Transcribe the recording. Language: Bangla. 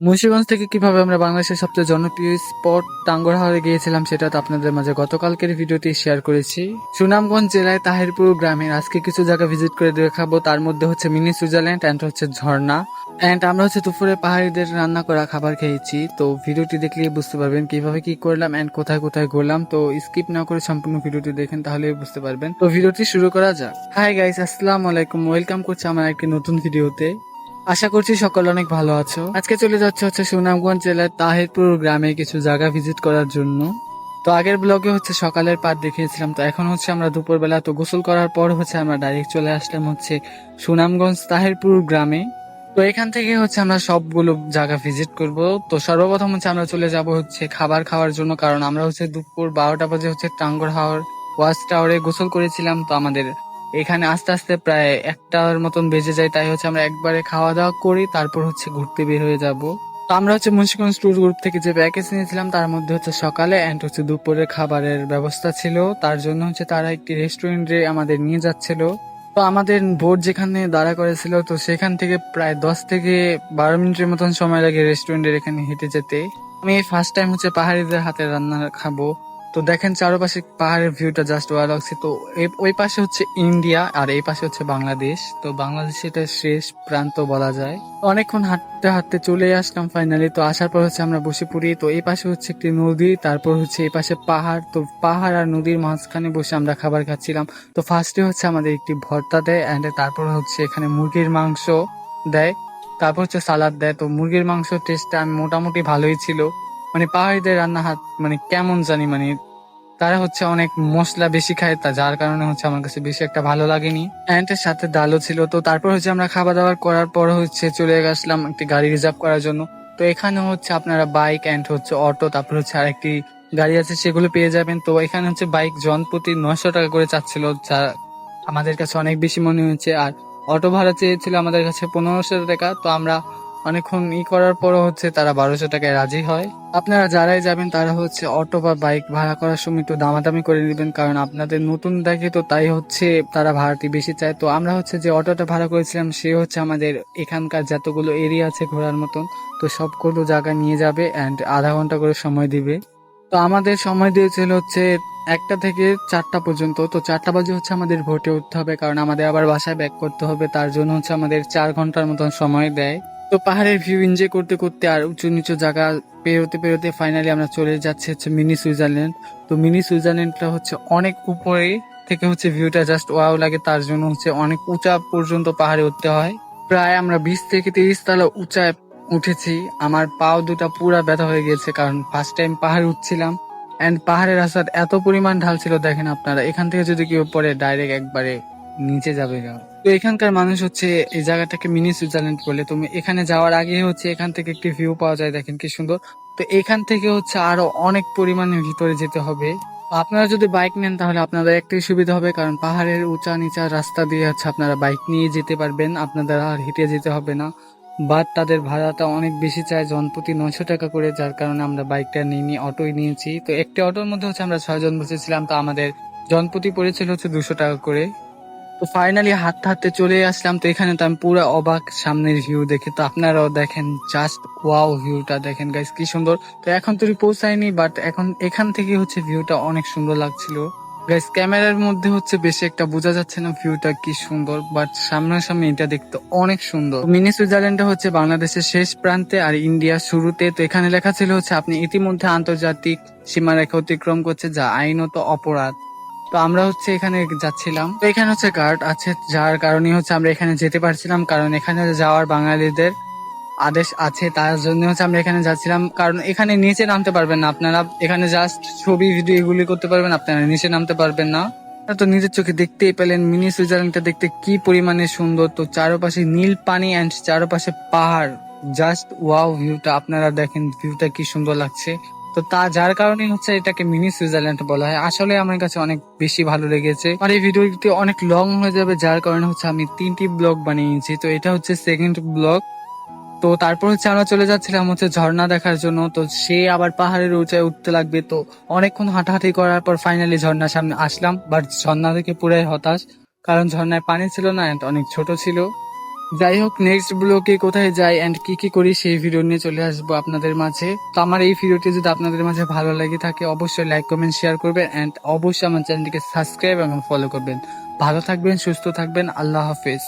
মুন্সিগঞ্জ থেকে কিভাবে আমরা বাংলাদেশের সবচেয়ে জনপ্রিয় স্পট টাঙ্গুয়ার হাওরে গিয়েছিলাম সেটা তো আপনাদের মাঝে গতকালকের ভিডিওতে শেয়ার করেছি। সুনামগঞ্জ জেলায় তাহিরপুর গ্রামের আজকে কিছু জায়গা ভিজিট করে দেখাবো। তার মধ্যে হচ্ছে মিনি সুইজারল্যান্ড এন্ড হচ্ছে ঝর্ণা এন্ড আমরা হচ্ছে দুপুরে পাহাড়িদের রান্না করা খাবার খেয়েছি। তো ভিডিওটি দেখলে বুঝতে পারবেন কিভাবে কি করলাম এন্ড কোথায় কোথায় ঘুরলাম। তো স্কিপ না করে সম্পূর্ণ ভিডিওটি দেখেন, তাহলে বুঝতে পারবেন। তো ভিডিওটি শুরু করা যাক। হাই গাইস, আসসালামু আলাইকুম, ওয়েলকাম করছি আমার একটি নতুন ভিডিওতে। আশা করছি সকলে অনেক ভালো আছো। আজকে চলে যাচ্ছে হচ্ছে সুনামগঞ্জ জেলার তাহিরপুর গ্রামে কিছু জায়গা ভিজিট করার জন্য। তো আগের ব্লগে হচ্ছে সকালের পাট দেখিয়েছিলাম, তো এখন হচ্ছে আমরা দুপুরবেলা তো গোসল করার পর হচ্ছে আমরা ডাইরেক্ট চলে আসলাম হচ্ছে সুনামগঞ্জ তাহিরপুর গ্রামে। তো এখান থেকে হচ্ছে আমরা সবগুলো জায়গা ভিজিট করব। তো সর্বপ্রথম হচ্ছে আমরা চলে যাব হচ্ছে খাবার খাওয়ার জন্য, কারণ আমরা হচ্ছে দুপুর 12টা বাজে হচ্ছে টাঙ্গুয়ার হাওর ওয়াচ টাওয়ারে গোসল করেছিলাম। তো আমাদের এখানে আস্তে আস্তে প্রায় একটার মতন বেজে যায়, তাই হচ্ছে আমরা একবারে খাওয়া দাওয়া করি তারপর হচ্ছে ঘুরতে বের হয়ে যাব। তো আমরা হচ্ছে মুন্সিগঞ্জ ট্যুর গ্রুপ থেকে যে প্যাকেজ নিয়েছিলাম তার মধ্যে হচ্ছে সকালে এন্ড হচ্ছে দুপুরে খাবারের ব্যবস্থা ছিল। তার জন্য হচ্ছে তারা একটি রেস্টুরেন্টে আমাদের নিয়ে যাচ্ছিল। তো আমাদের বোট যেখানে দাঁড়া করেছিল, তো সেখান থেকে প্রায় 10 থেকে 12 মিনিটের মতন সময় লাগে রেস্টুরেন্টের এখানে হেঁটে যেতে। আমি ফার্স্ট টাইম হচ্ছে পাহাড়িদের হাতে রান্না খাবো। তো দেখেন চারপাশে পাহাড়ের ভিউটা জাস্ট ওয়াও লাগছে। তো ওই পাশে হচ্ছে ইন্ডিয়া আর এই পাশে হচ্ছে বাংলাদেশ। তো বাংলাদেশ এটা শেষ প্রান্ত বলা যায়। তো অনেকক্ষণ হাঁটতে হাঁটতে চলে আসলাম ফাইনালি। তো আসার পর হচ্ছে আমরা বসে পড়ি। তো এই পাশে হচ্ছে একটি নদী, তারপর হচ্ছে এই পাশে পাহাড়। তো পাহাড় আর নদীর মাঝখানে বসে আমরা খাবার খাচ্ছিলাম। তো ফার্স্টে হচ্ছে আমাদের একটি ভর্তা দেয় এন্ড তারপর হচ্ছে এখানে মুরগির মাংস দেয়, তারপর হচ্ছে সালাদ দেয়। তো মুরগির মাংস টেস্টটা মোটামুটি ভালোই ছিল। মানে পাহাড়িদের রান্না হাত মানে কেমন জানি, মানে তারা হচ্ছে অনেক মশলা বেশি খায়, তা যার কারণে হচ্ছে আমার কাছে বেশি একটা ভালো লাগেনি। এন্ড এর সাথে ডালও ছিল। তো তারপর হচ্ছে আমরা খাওয়া দাওয়া করার পর হচ্ছে চলে আসলাম একটি গাড়ি রিজার্ভ করার জন্য। তো এখানে হচ্ছে আপনারা বাইক এন্ড হচ্ছে অটো, তারপর হচ্ছে আরেকটি গাড়ি আছে সেগুলো পেয়ে যাবেন। তো এখানে হচ্ছে বাইক জনপ্রতি 900 টাকা করে চাচ্ছিল, যা আমাদের কাছে অনেক বেশি মনে হয়েছে। আর অটো ভাড়া চেয়েছিল আমাদের কাছে 1500 টাকা। তো আমরা অনেকক্ষণ করার পরও হচ্ছে তারা 1200 টাকায় রাজি হয়। আপনারা যারাই যাবেন তারা হচ্ছে অটো বা বাইক ভাড়া করার সময় একটু দামাদামি করে নেবেন, কারণ আপনাদের নতুন দেখে তো তাই হচ্ছে তারা ভাড়াটি বেশি চায়। তো আমরা হচ্ছে যে অটোটা ভাড়া করেছিলাম সে হচ্ছে আমাদের এখানকার যতগুলো এরিয়া আছে ঘোরার মতন, তো সবগুলো জায়গা নিয়ে যাবে এন্ড আধা ঘন্টা করে সময় দিবে। তো আমাদের সময় দিয়েছিল হচ্ছে 1টা থেকে 4টা পর্যন্ত। তো 4টা বাজে হচ্ছে আমাদের ভোটে উঠতে হবে, কারণ আমাদের আবার বাসায় ব্যাক করতে হবে। তার জন্য হচ্ছে আমাদের 4 ঘন্টার মতন সময় দেয়। তো পাহাড়ের ভিউ এনজয় করতে করতে আর উঁচু নিচু জায়গা পেরোতে পেরোতে ফাইনালি আমরা চলে যাচ্ছি হচ্ছে মিনি সুইজারল্যান্ড। তো মিনি সুইজারল্যান্ডটা হচ্ছে অনেক উপরে থেকে হচ্ছে ভিউটা জাস্ট ওয়াও লাগে, তার জন্য হচ্ছে অনেক উঁচা পর্যন্ত পাহাড়ে উঠতে হয়। প্রায় আমরা 20 থেকে 30 তলা উঁচায় উঠেছি। আমার পাও দুটা পুরা ব্যথা হয়ে গেছে, কারণ ফার্স্ট টাইম পাহাড়ে উঠছিলাম এন্ড পাহাড়ের রাস্তার এত পরিমাণ ঢাল ছিল। দেখেন আপনারা, এখান থেকে যদি কেউ পড়ে ডাইরেক্ট একবারে নিচে যাবে গা। তো এখানকার মানুষ হচ্ছে এই জায়গাটাকে মিনি সুইজারল্যান্ড বলে। তুমি এখানে যাওয়ার আগে হচ্ছে এখান থেকে একটি ভিউ পাওয়া যায়, দেখেন কি সুন্দর। তো এখান থেকে হচ্ছে আরো অনেক পরিমাণে ভিতরে যেতে হবে। আপনারা যদি বাইক নেন তাহলে আপনাদের একটাই সুবিধা হবে, কারণ পাহাড়ের উঁচা নিচা রাস্তা দিয়ে হচ্ছে আপনারা বাইক নিয়ে যেতে পারবেন, আপনাদের আর হেঁটে যেতে হবে না। বাট তাদের ভাড়াটা অনেক বেশি চায়, জনপ্রতি 900 টাকা করে, যার কারণে আমরা বাইকটা নিইনি, অটোই নিয়েছি। তো একটি অটোর মধ্যে হচ্ছে আমরা 6 জন বসেছিলাম। তো আমাদের জনপ্রতি পড়েছিল হচ্ছে 200 টাকা করে। তো ফাইনালি হাঁটতে হাঁটতে চলে আসলাম। তো এখানে তো আমি পুরো অবাক সামনের ভিউ দেখে। তো আপনারাও দেখেন, জাস্ট ওয়াও ভিউটা দেখেন গাইস কি সুন্দর। তো এখন তো পৌঁছায়নি, বাট এখন এখান থেকে হচ্ছে ভিউটা অনেক সুন্দর লাগছিল। গাইস ক্যামেরার মধ্যে হচ্ছে বেশি একটা বোঝা যাচ্ছে না ভিউটা কি সুন্দর, বাট সামনাসামনি এটা দেখতে অনেক সুন্দর। মিনি সুইজারল্যান্ডটা হচ্ছে বাংলাদেশের শেষ প্রান্তে আর ইন্ডিয়া শুরুতে। তো এখানে লেখা ছিল হচ্ছে আপনি ইতিমধ্যে আন্তর্জাতিক সীমারেখা অতিক্রম করছে, যা আইনত অপরাধ। তো আমরা হচ্ছে এখানে যাচ্ছিলাম। তো এখানে হচ্ছে গার্ড আছে, যার কারণে হচ্ছে আমরা এখানে যেতে পারছিলাম, কারণ এখানে যাওয়ার বাঙালিদের আদেশ আছে, তার জন্য হচ্ছে আমরা এখানে যাচ্ছিলাম। কারণ এখানে নিচে নামতে পারবেন না আপনারা, এখানে জাস্ট ছবি ভিডিও এগুলি করতে পারবেন, আপনারা নিচে নামতে পারবেন না। তো নিজের চোখে দেখতেই পেলেন মিনি সুইজারল্যান্ডটা দেখতে কি পরিমাণে সুন্দর। তো চারপাশে নীল পানি এন্ড চারপাশে পাহাড়, জাস্ট ওয়াও ভিউটা আপনারা দেখেন, ভিউটা কি সুন্দর লাগছে। তো যার কারণে হচ্ছে এটাকে মিনি সুইজারল্যান্ড বলা হয়। আসলে আমার কাছে অনেক বেশি ভালো লেগেছে। আর এই ভিডিওটি অনেক লং হয়ে যাবে, যার কারণে হচ্ছে আমি 3টি ব্লগ বানিয়েছি। তো এটা হচ্ছে সেকেন্ড ব্লগ। তো তারপর হচ্ছে আমরা চলে যাচ্ছিলাম হচ্ছে ঝর্ণা দেখার জন্য। তো সে আবার পাহাড়ের উঁচায় উঠতে লাগবে। তো অনেকক্ষণ হাঁটাহাঁটি করার পর ফাইনালি ঝর্ণার সামনে আসলাম, বাট ঝর্ণা থেকে পুরাই হতাশ, কারণ ঝর্ণায় পানি ছিল না and অনেক ছোট ছিল। যাই হোক, নেক্সট ব্লগে কোথায় যাই এন্ড কি কি করি সেই ভিডিও নিয়ে চলে আসবো আপনাদের মাঝে। তো আমার এই ভিডিওটি যদি আপনাদের মাঝে ভালো লেগে থাকে অবশ্যই লাইক কমেন্ট শেয়ার করবেন এন্ড অবশ্যই আমার চ্যানেলটিকে সাবস্ক্রাইব এবং ফলো করবেন। ভালো থাকবেন, সুস্থ থাকবেন, আল্লাহ হাফেজ।